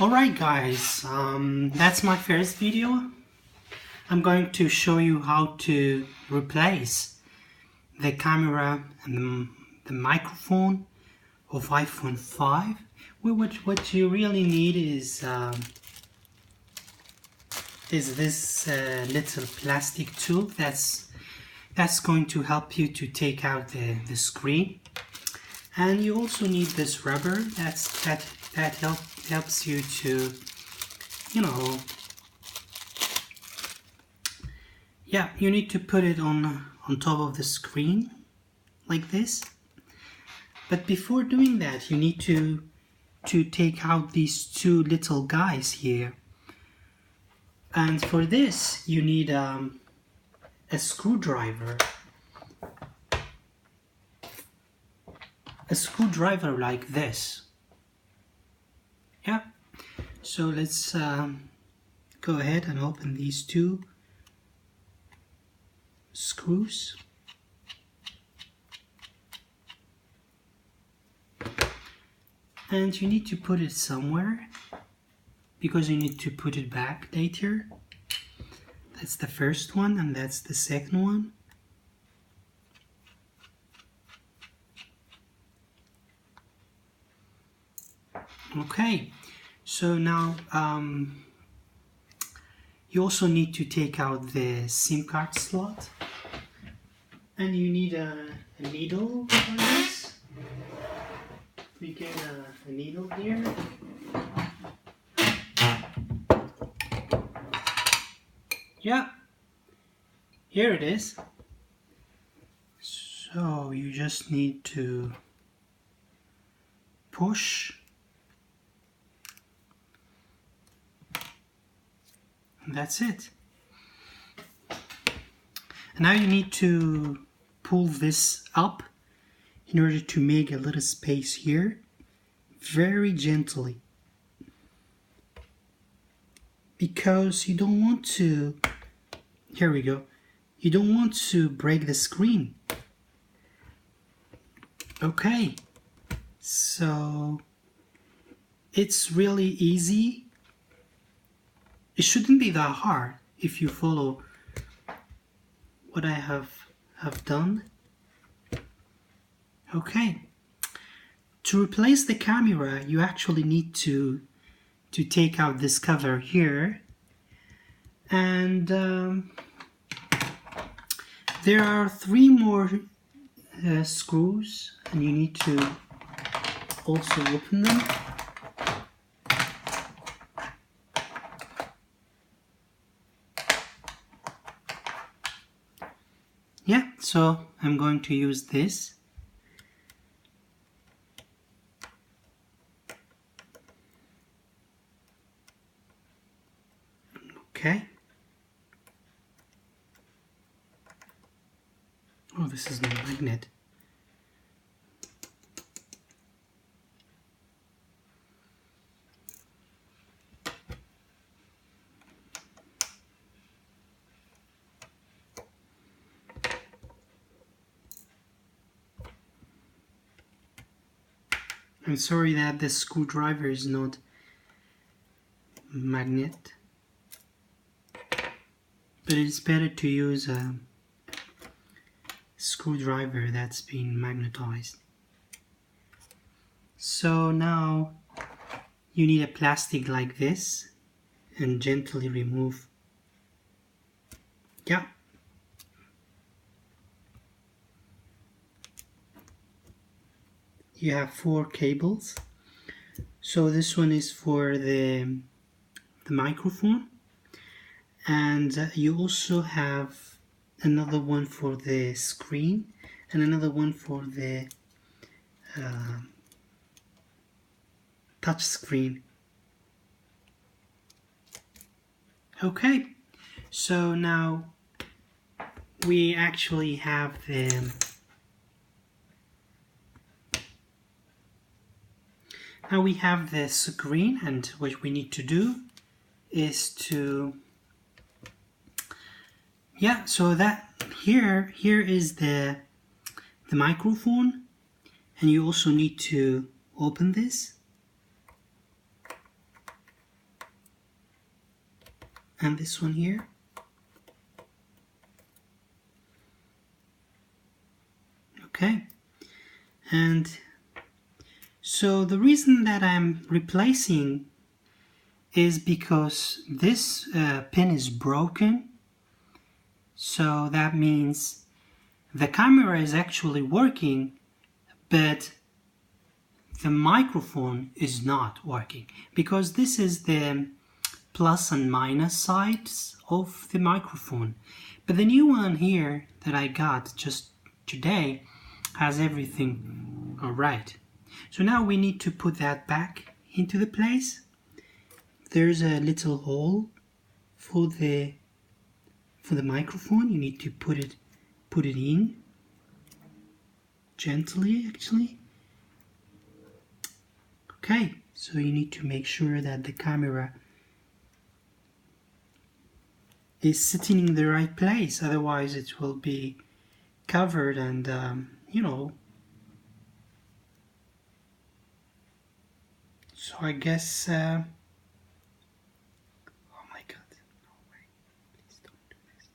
Alright guys, that's my first video. I'm going to show you how to replace the camera and the microphone of iPhone 5. What you really need is this little plastic tube that's going to help you to take out the screen. And you also need this rubber that helps you to, you need to put it on top of the screen like this. But before doing that, you need to take out these two little guys here. And for this, you need a screwdriver. A screwdriver like this. Yeah. So let's go ahead and open these two screws. And you need to put it somewhere because you need to put it back later. That's the first one, and that's the second one. Okay, so now you also need to take out the SIM card slot, and you need a needle for this. We get a needle here. Yeah, here it is. So you just need to push. And that's it. And now you need to pull this up in order to make a little space here, very gently, because you don't want to, here we go, you don't want to break the screen. Okay, so it's really easy. It shouldn't be that hard if you follow what I have done. Okay. To replace the camera, you actually need to take out this cover here. And there are 3 more screws, and you need to also open them. Yeah, so I'm going to use this. Okay. Oh, this is no magnet. I'm sorry that the screwdriver is not magnet, but it's better to use a screwdriver that's been magnetized. So now you need a plastic like this and gently remove. Yeah. You have 4 cables. So this one is for the microphone, and you also have another one for the screen and another one for the touch screen. Okay, so now we actually have the screen, and what we need to do is to, so that here is the microphone, and you also need to open this. and this one here. Okay, and so the reason that I'm replacing is because this pin is broken, so that means the camera is actually working, but the microphone is not working, because this is the plus and minus sides of the microphone. But the new one here that I got just today has everything alright. So now we need to put that back into the place. There's a little hole for the microphone. You need to put it in gently, actually. Okay, so you need to make sure that the camera is sitting in the right place, otherwise it will be covered and you know. So I guess oh my god, no way, please don't do this.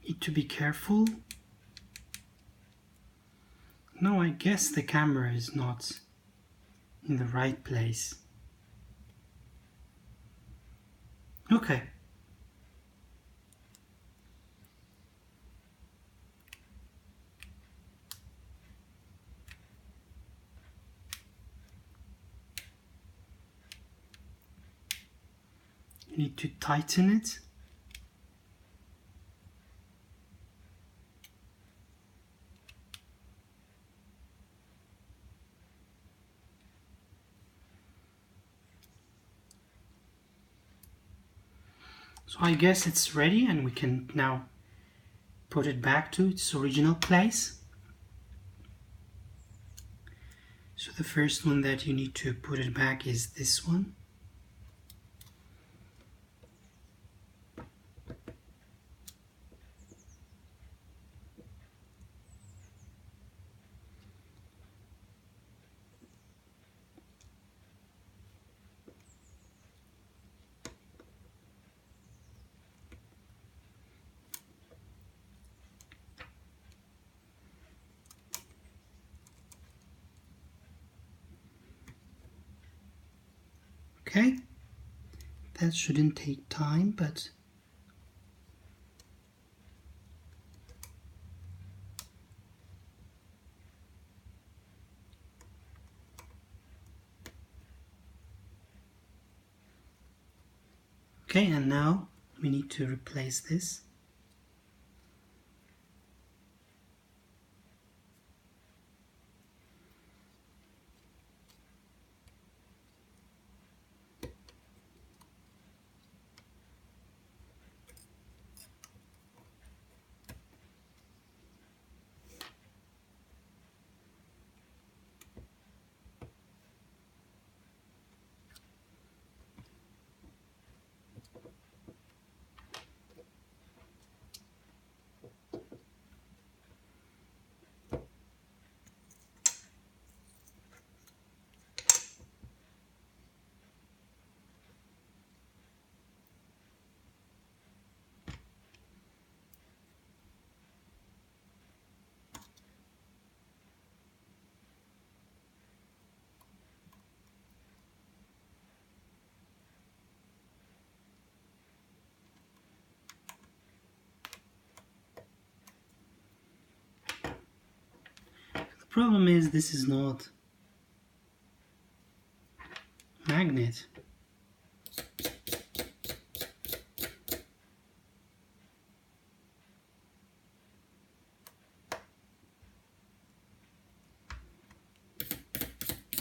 Need to be careful. No, I guess the camera is not in the right place. Okay. You need to tighten it. So I guess it's ready and we can now put it back to its original place. So the first one that you need to put it back is this one. Okay, that shouldn't take time, but okay, and now we need to replace this. Problem is this is not magnet.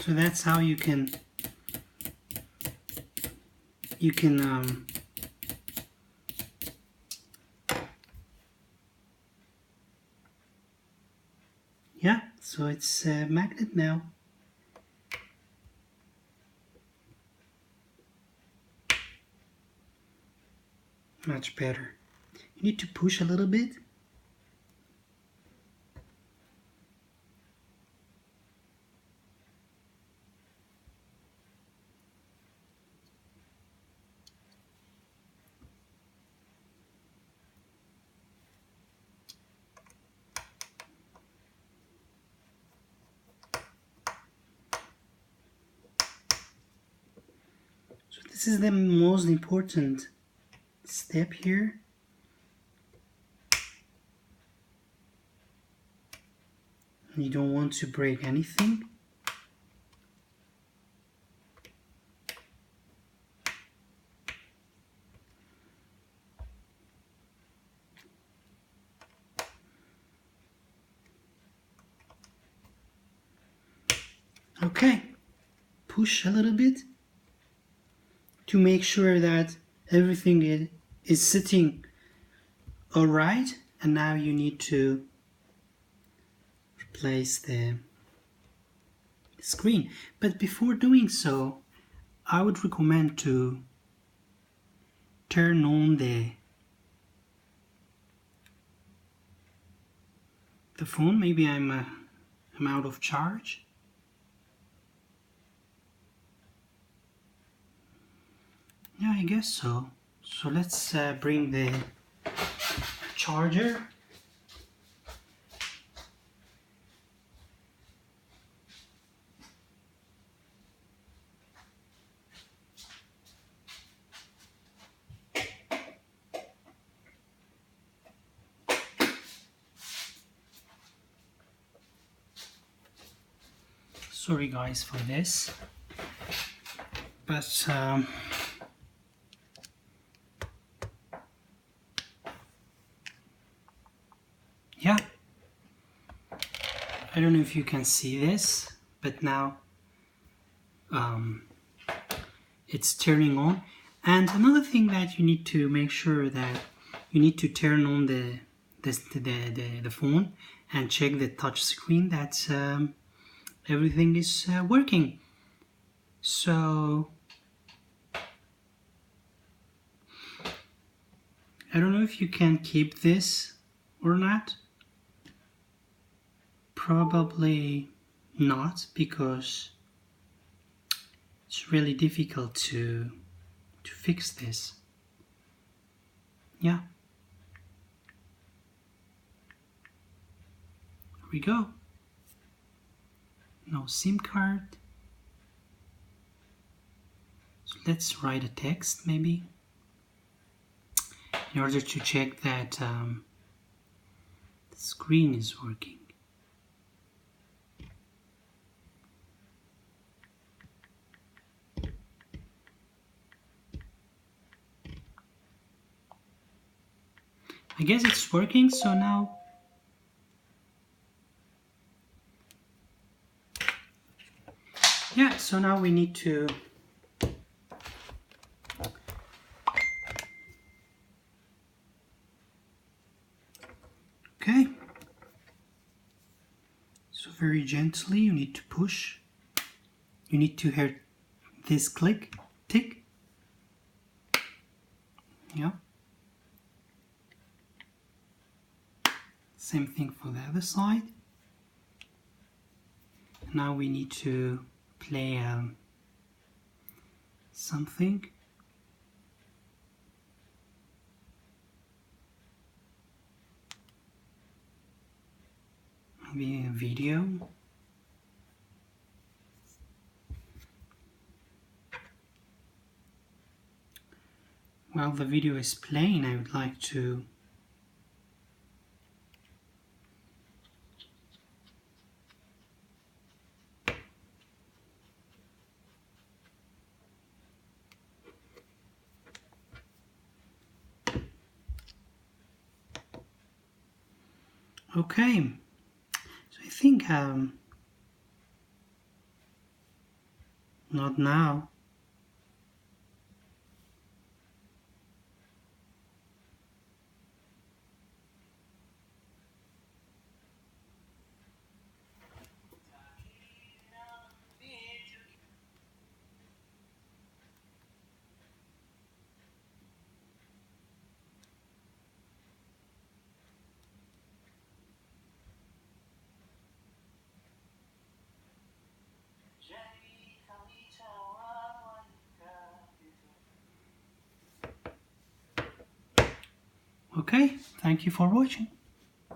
So that's how you can yeah, so it's a magnet now. Much better. You need to push a little bit. So this is the most important step here. You don't want to break anything. Okay, push a little bit to make sure that everything is sitting all right, and now you need to replace the screen. But before doing so, I would recommend to turn on the phone. Maybe I'm out of charge. Yeah, I guess so. So let's bring the charger. Sorry guys for this, but yeah, I don't know if you can see this, but now it's turning on. And another thing that you need to make sure that you need to turn on the phone and check the touch screen that everything is working. So I don't know if you can keep this or not. Probably not, because it's really difficult to fix this. Yeah. Here we go. No SIM card. So let's write a text maybe in order to check that the screen is working. I guess it's working, so now yeah, so now we need to okay. So very gently you need to push. You need to hear this click, tick. Yeah. Same thing for the other side. Now we need to play something. Maybe a video. While the video is playing, I would like to Okay, so I think not now. Okay, thank you for watching.